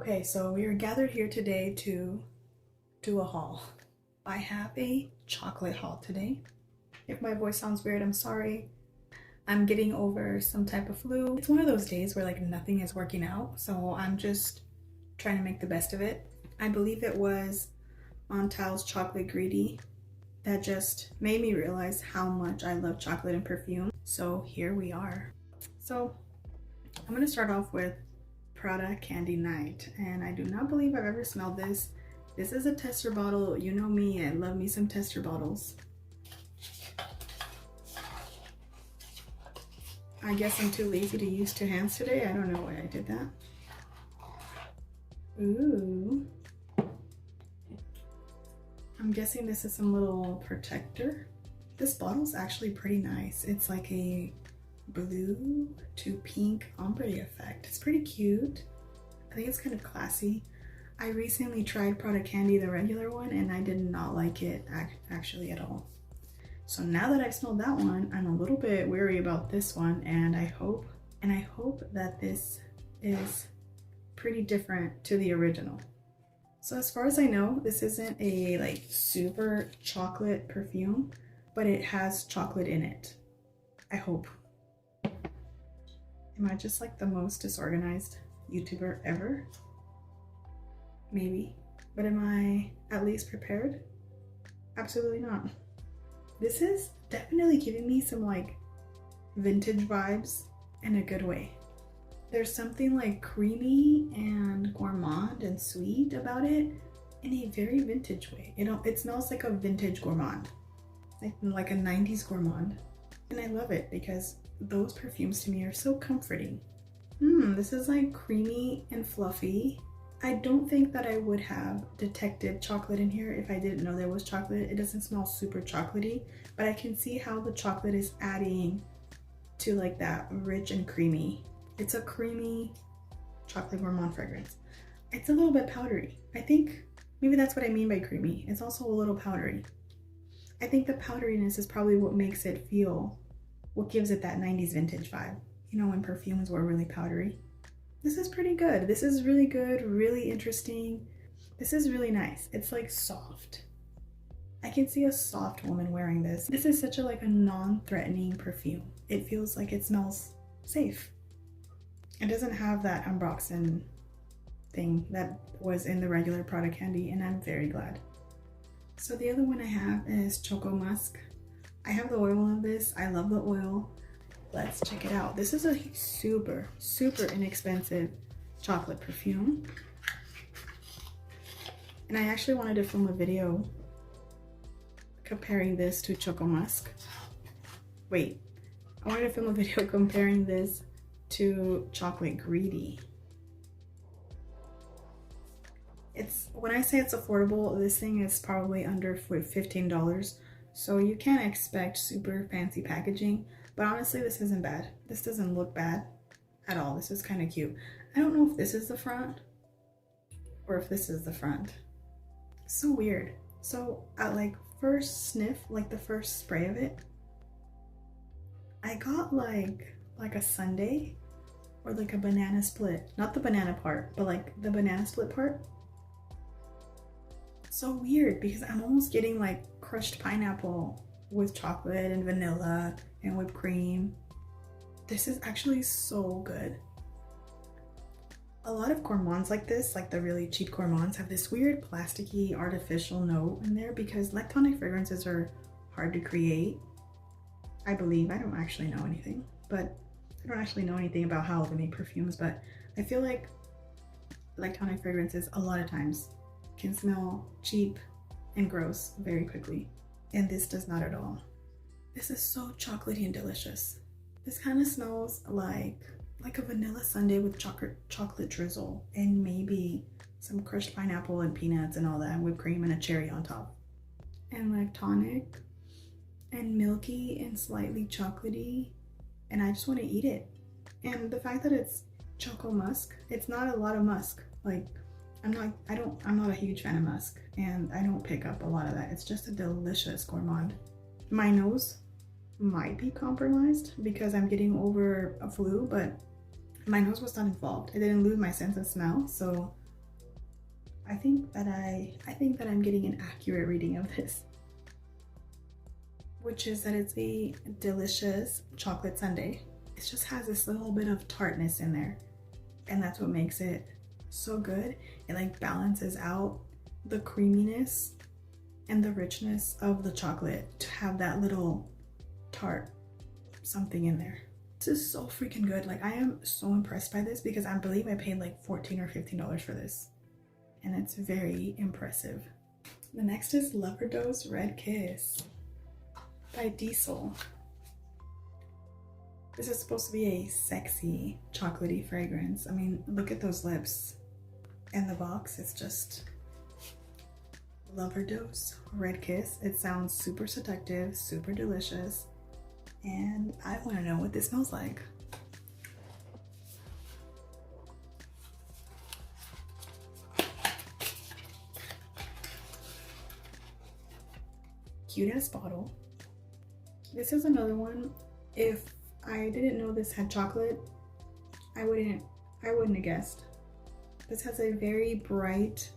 Okay, so we are gathered here today to do a haul. I have a chocolate haul today. If my voice sounds weird, I'm sorry. I'm getting over some type of flu. It's one of those days where like nothing is working out, so I'm just trying to make the best of it. I believe it was Montal's Chocolate Greedy that just made me realize how much I love chocolate and perfume. So here we are. So I'm gonna start off with Prada Candy Night, and I do not believe I've ever smelled this. This is a tester bottle. You know me, I love me some tester bottles. I guess I'm too lazy to use two hands today. I don't know why I did that. Ooh. I'm guessing this is some little protector. This bottle's actually pretty nice. It's like a blue to pink ombre effect. It's pretty cute. I think it's kind of classy. I recently tried Prada Candy, the regular one, and I did not like it actually at all. So now that I've smelled that one, I'm a little bit weary about this one, and I hope that this is pretty different to the original. So as far as I know, this isn't a like super chocolate perfume, but it has chocolate in it. I hope. Am I just like the most disorganized YouTuber ever? Maybe. But am I at least prepared? Absolutely not. This is definitely giving me some like vintage vibes in a good way. There's something like creamy and gourmand and sweet about it in a very vintage way. It smells like a vintage gourmand, like a 90s gourmand. And I love it because those perfumes to me are so comforting. This is like creamy and fluffy. I don't think that I would have detected chocolate in here if I didn't know there was chocolate. It doesn't smell super chocolatey, but I can see how the chocolate is adding to like that rich and creamy. It's a creamy chocolate gourmand fragrance. It's a little bit powdery. I think maybe that's what I mean by creamy. It's also a little powdery. I think the powderiness is probably what makes it feel, what gives it that 90s vintage vibe. You know, when perfumes were really powdery. This is pretty good. This is really good, really interesting. This is really nice. It's like soft. I can see a soft woman wearing this. This is such a like a non-threatening perfume. It feels like it smells safe. It doesn't have that ambroxan thing that was in the regular Prada Candy, and I'm very glad. So the other one I have is Choco Musk. I have the oil of this. I love the oil. Let's check it out. This is a super, super inexpensive chocolate perfume. And I actually wanted to film a video comparing this to Choco Musk. Wait, I wanted to film a video comparing this to Chocolate Greedy. When I say it's affordable, this thing is probably under $15. So you can't expect super fancy packaging. But honestly, this isn't bad. This doesn't look bad at all. This is kind of cute. I don't know if this is the front or if this is the front. So weird. So at like first sniff, like the first spray of it, I got like a sundae or like a banana split. Not the banana part, but like the banana split part. So weird because I'm almost getting like crushed pineapple with chocolate and vanilla and whipped cream. This is actually so good. A lot of gourmands like this, like the really cheap gourmands, have this weird plasticky artificial note in there because lactonic fragrances are hard to create. I believe. I don't actually know anything, but I don't actually know anything about how they make perfumes, but I feel like lactonic fragrances a lot of times can smell cheap and gross very quickly. And this does not at all. This is so chocolatey and delicious. This kind of smells like a vanilla sundae with chocolate drizzle and maybe some crushed pineapple and peanuts and all that, and whipped cream and a cherry on top. And lactonic and milky and slightly chocolatey, and I just want to eat it. And the fact that it's Choco Musk, it's not a lot of musk. Like I'm not a huge fan of musk, and I don't pick up a lot of that. It's just a delicious gourmand. My nose might be compromised because I'm getting over a flu, but my nose was not involved. I didn't lose my sense of smell, so I think that I'm getting an accurate reading of this, which is that it's a delicious chocolate sundae. It just has this little bit of tartness in there, and that's what makes it so good. It like balances out the creaminess and the richness of the chocolate to have that little tart something in there. This is so freaking good. Like, I am so impressed by this because I believe I paid like $14 or $15 for this, and it's very impressive. The next is Loverdose Red Kiss by Diesel. This is supposed to be a sexy chocolatey fragrance. I mean, look at those lips. And the box is just Loverdose Red Kiss. It sounds super seductive, super delicious, and I want to know what this smells like. Cute ass bottle. This is another one. If I didn't know this had chocolate, I wouldn't have guessed. This has a very bright,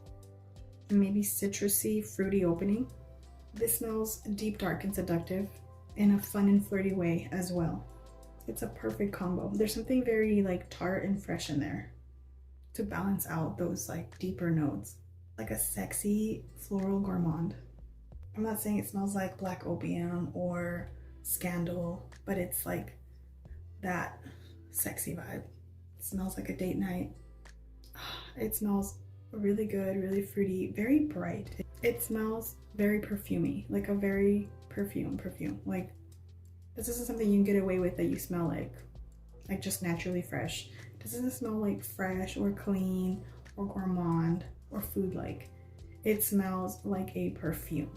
maybe citrusy, fruity opening. This smells deep, dark, and seductive in a fun and flirty way as well. It's a perfect combo. There's something very like tart and fresh in there to balance out those like deeper notes, like a sexy floral gourmand. I'm not saying it smells like black opium or scandal, but it's like that sexy vibe. It smells like a date night. It smells really good, really fruity, very bright. It smells very perfumey, like a very perfume. Like, this isn't something you can get away with that you smell like just naturally fresh. This doesn't smell like fresh or clean or gourmand or food like. It smells like a perfume.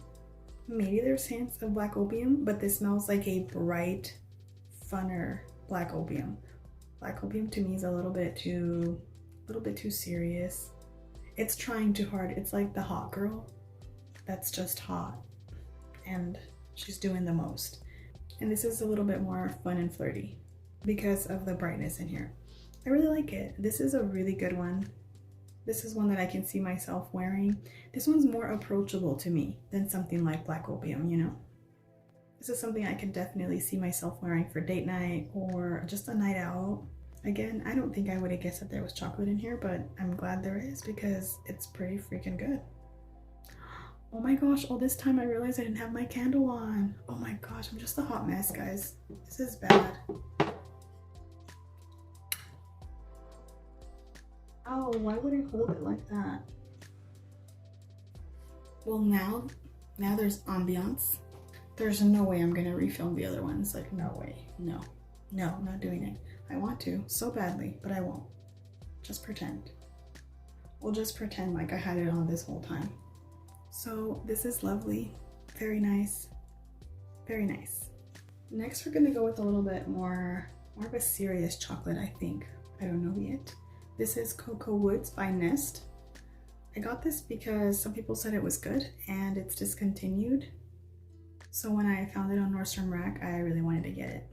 Maybe there's hints of black opium, but this smells like a bright, funner black opium. Black opium to me is a little bit too serious. It's trying too hard. It's like the hot girl that's just hot and she's doing the most. And this is a little bit more fun and flirty because of the brightness in here. I really like it. This is a really good one. This is one that I can see myself wearing. This one's more approachable to me than something like black opium, you know? This is something I can definitely see myself wearing for date night or just a night out. Again, I don't think I would have guessed that there was chocolate in here, but I'm glad there is because it's pretty freaking good. Oh my gosh, all this time I realized I didn't have my candle on. Oh my gosh, I'm just a hot mess, guys. This is bad. Oh, why would I hold it like that? Well, now there's ambiance. There's no way I'm gonna refilm the other ones. Like, no way. No, I'm not doing it. I want to so badly, but I won't. Just pretend. We'll just pretend like I had it on this whole time. So this is lovely. Very nice. Very nice. Next, we're gonna go with a little bit more of a serious chocolate, I think. I don't know yet. This is Cocoa Woods by Nest. I got this because some people said it was good and it's discontinued. So when I found it on Nordstrom Rack, I really wanted to get it.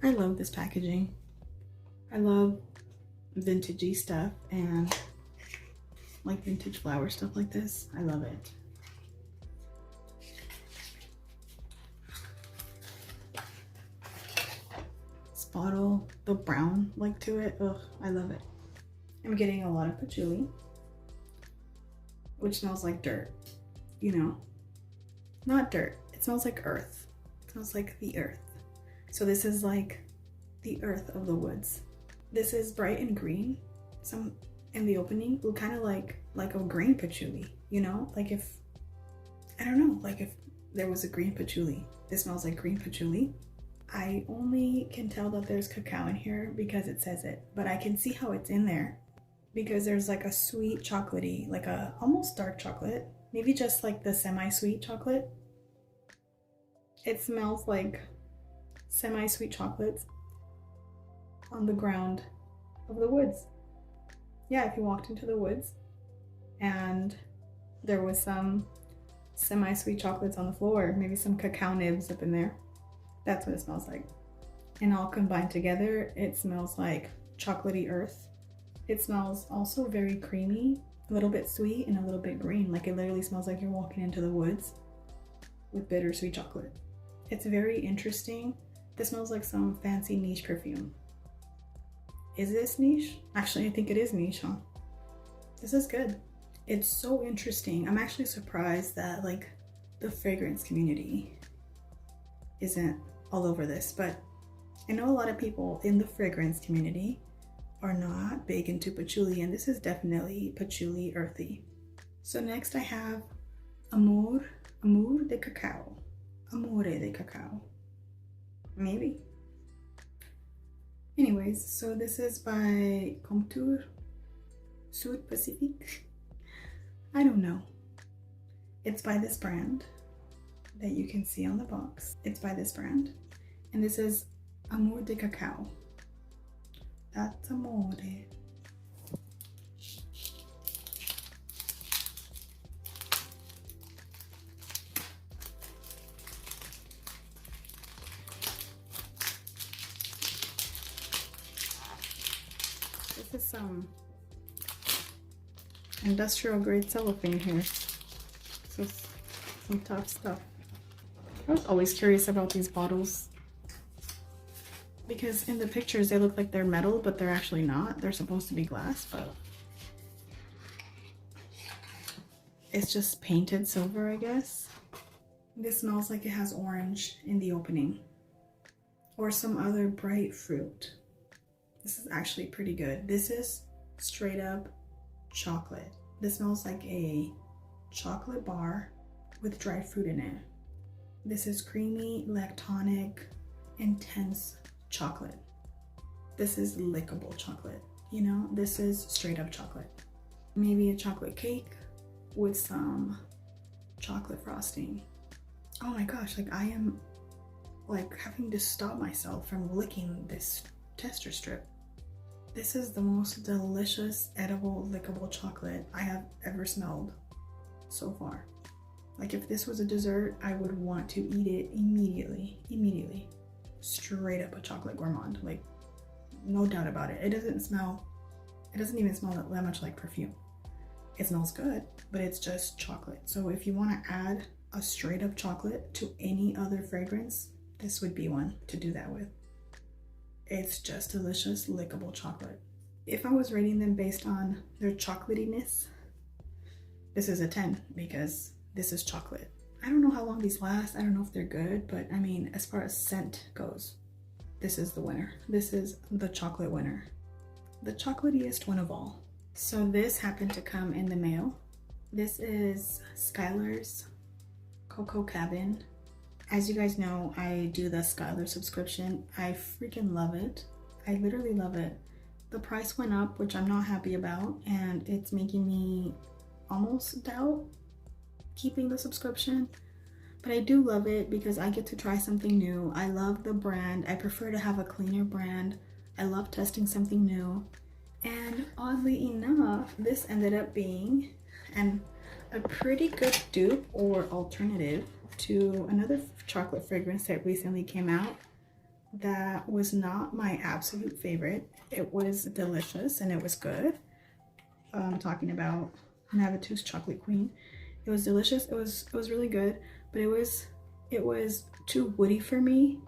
I love this packaging. I love vintagey stuff and like vintage flower stuff like this. I love it. This bottle, the brown like to it, ugh, I love it. I'm getting a lot of patchouli, which smells like dirt, you know? Not dirt, it smells like earth. It smells like the earth. So this is like the earth of the woods. This is bright and green. Some in the opening look kind of like a green patchouli, you know? Like if, I don't know, like if there was a green patchouli. This smells like green patchouli. I only can tell that there's cacao in here because it says it, but I can see how it's in there because there's like a sweet chocolatey, like a almost dark chocolate, maybe just like the semi-sweet chocolate. It smells like semi-sweet chocolates on the ground of the woods. Yeah, if you walked into the woods and there was some semi-sweet chocolates on the floor, maybe some cacao nibs up in there. That's what it smells like. And all combined together, it smells like chocolatey earth. It smells also very creamy, a little bit sweet and a little bit green. Like it literally smells like you're walking into the woods with bittersweet chocolate. It's very interesting. This smells like some fancy niche perfume. Is this niche? Actually, I think it is niche, huh? This is good. It's so interesting. I'm actually surprised that like the fragrance community isn't all over this, but I know a lot of people in the fragrance community are not big into patchouli, and this is definitely patchouli earthy. So next I have Amor de Cacao. Amore de Cacao. Maybe. Anyways, so this is by Comptoir Sud Pacifique. I don't know. It's by this brand that you can see on the box. It's by this brand. And this is Amor de Cacao. That's amore. This is some industrial grade cellophane here. So some tough stuff. I was always curious about these bottles because in the pictures they look like they're metal, but they're actually not. They're supposed to be glass, but it's just painted silver, I guess. This smells like it has orange in the opening or some other bright fruit. This is actually pretty good. This is straight up chocolate. This smells like a chocolate bar with dried fruit in it. This is creamy, lactonic, intense chocolate. This is lickable chocolate, you know? This is straight up chocolate. Maybe a chocolate cake with some chocolate frosting. Oh my gosh, like I am like having to stop myself from licking this tester strip. This is the most delicious, edible, lickable chocolate I have ever smelled so far. Like if this was a dessert, I would want to eat it immediately. Straight up a chocolate gourmand, like no doubt about it. It doesn't even smell that much like perfume. It smells good, but it's just chocolate. So if you want to add a straight up chocolate to any other fragrance, this would be one to do that with. It's just delicious, lickable chocolate. If I was rating them based on their chocolatiness, this is a 10 because this is chocolate. I don't know how long these last. I don't know if they're good, but I mean, as far as scent goes, this is the winner. This is the chocolate winner. The chocolatiest one of all. So this happened to come in the mail. This is Skylar's Cocoa Cabin. As you guys know, I do the Skylar subscription. I freaking love it. I literally love it. The price went up, which I'm not happy about, and it's making me almost doubt keeping the subscription. But I do love it because I get to try something new. I love the brand. I prefer to have a cleaner brand. I love testing something new. And oddly enough, this ended up being a pretty good dupe or alternative to another chocolate fragrance that recently came out that was not my absolute favorite. It was delicious and it was good. I'm talking about Navitu's Chocolate Queen. It was delicious. It was really good, but it was too woody for me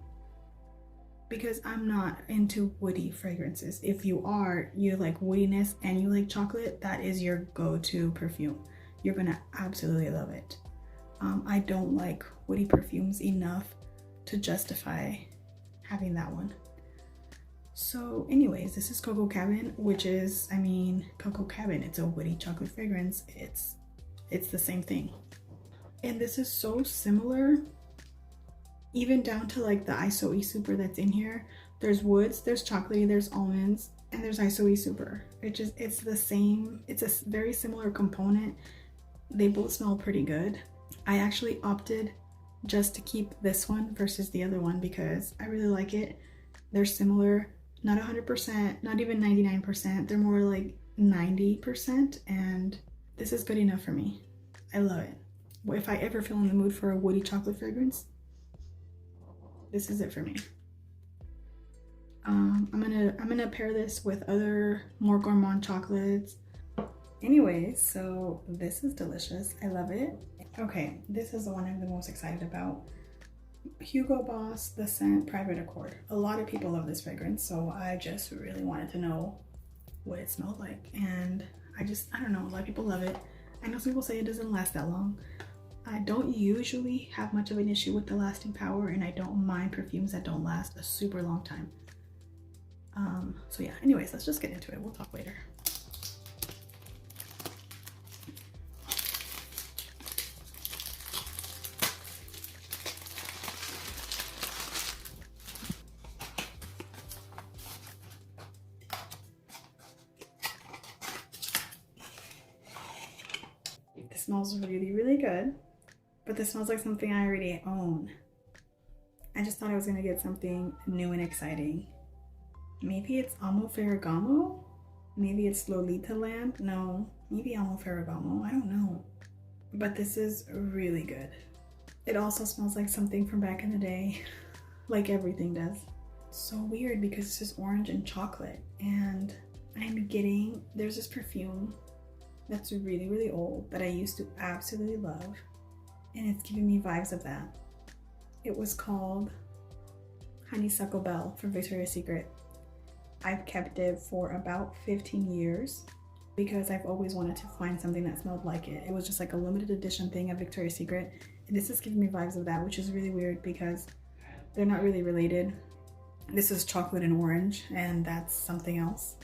because I'm not into woody fragrances. If you like woodiness and you like chocolate, that is your go-to perfume. You're gonna absolutely love it. I don't like woody perfumes enough to justify having that one. So anyways, this is Cocoa Cabin, which is, I mean, Cocoa Cabin, it's a woody chocolate fragrance. It's the same thing. And this is so similar, even down to like the ISO super that's in here. There's woods, there's chocolatey, there's almonds, and there's ISO super. It's the same, it's a very similar component. They both smell pretty good. I actually opted just to keep this one versus the other one because I really like it. They're similar, not 100%, not even 99%. They're more like 90%, and this is good enough for me. I love it. if I ever feel in the mood for a woody chocolate fragrance, this is it for me. I'm gonna pair this with other more gourmand chocolates. Anyways, so this is delicious. I love it. Okay, this is the one I'm the most excited about. Hugo Boss, the scent Private Accord. A lot of people love this fragrance, so I just really wanted to know what it smelled like. And I don't know, a lot of people love it. I know some people say it doesn't last that long. I don't usually have much of an issue with the lasting power, and I don't mind perfumes that don't last a super long time. So yeah, anyways, let's just get into it. We'll talk later. This smells really, really good, but this smells like something I already own. I just thought I was gonna get something new and exciting. Maybe it's Amo Ferragamo? Maybe it's Lolita Land? No, maybe Amo Ferragamo, I don't know. But this is really good. It also smells like something from back in the day, like everything does. It's so weird because this is orange and chocolate, and there's this perfume that's really, really old that I used to absolutely love, and it's giving me vibes of that. It was called Honeysuckle Belle from Victoria's Secret. I've kept it for about 15 years because I've always wanted to find something that smelled like it. It was just like a limited edition thing at Victoria's Secret, and this is giving me vibes of that, which is really weird because they're not really related. This is chocolate and orange, and that's something else.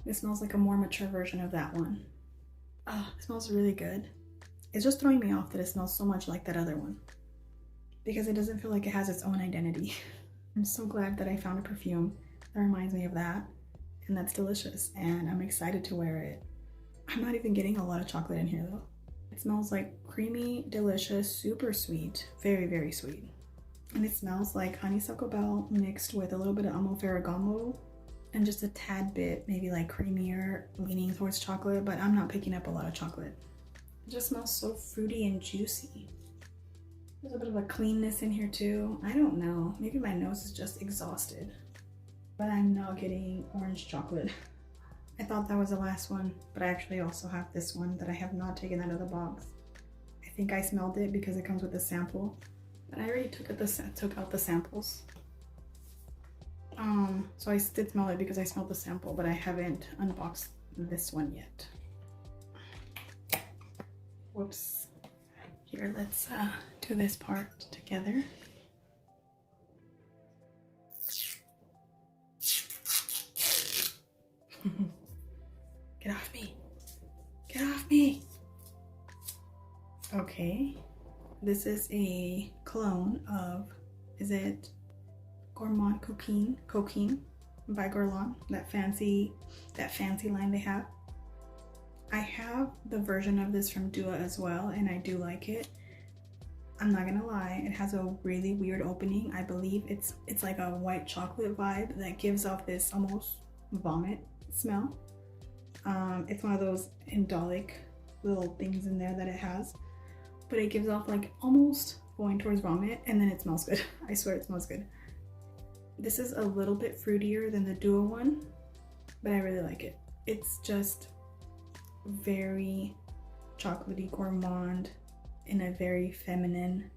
This smells like a more mature version of that one. Oh, it smells really good. It's just throwing me off that it smells so much like that other one because it doesn't feel like it has its own identity. I'm so glad that I found a perfume that reminds me of that, and that's delicious, and I'm excited to wear it. I'm not even getting a lot of chocolate in here though. It smells like creamy, delicious, super sweet, very, very sweet. And it smells like Honeysuckle Belle mixed with a little bit of Amo Ferragamo and just a tad bit, maybe like creamier, leaning towards chocolate, but I'm not picking up a lot of chocolate. It just smells so fruity and juicy. There's a bit of a cleanness in here too. I don't know, maybe my nose is just exhausted. But I'm not getting orange chocolate. I thought that was the last one, but I actually also have this one that I have not taken out of the box. I think I smelled it because it comes with a sample, but I already took out the samples. So I did smell it because I smelled the sample, but I haven't unboxed this one yet. Whoops. Here, let's do this part together. Get off me. Get off me. Okay. This is a clone of, is it Gourmand Coquin by Gourmand, that fancy line they have. I have the version of this from Dua as well, and I do like it. I'm not gonna lie, it has a really weird opening. I believe it's like a white chocolate vibe that gives off this almost vomit smell. It's one of those indolic little things in there that it has, but it gives off like almost going towards vomit, and then it smells good. I swear it smells good. This is a little bit fruitier than the Dua one, but I really like it. It's just very chocolatey gourmand in a very feminine,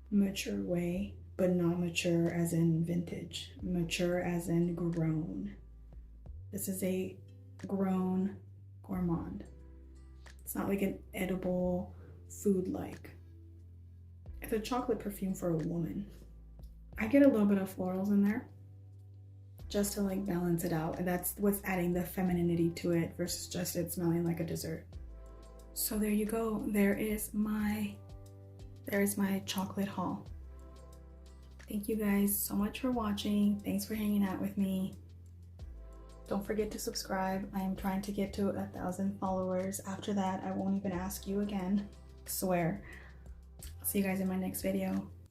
mature way, but not mature as in vintage, mature as in grown. This is a grown gourmand. It's not like an edible food like. It's a chocolate perfume for a woman. I get a little bit of florals in there just to like balance it out, and that's what's adding the femininity to it versus just it smelling like a dessert. So there you go. There's my chocolate haul. Thank you guys so much for watching. Thanks for hanging out with me. Don't forget to subscribe. I am trying to get to 1,000 followers. After that, I won't even ask you again. I swear. I'll see you guys in my next video.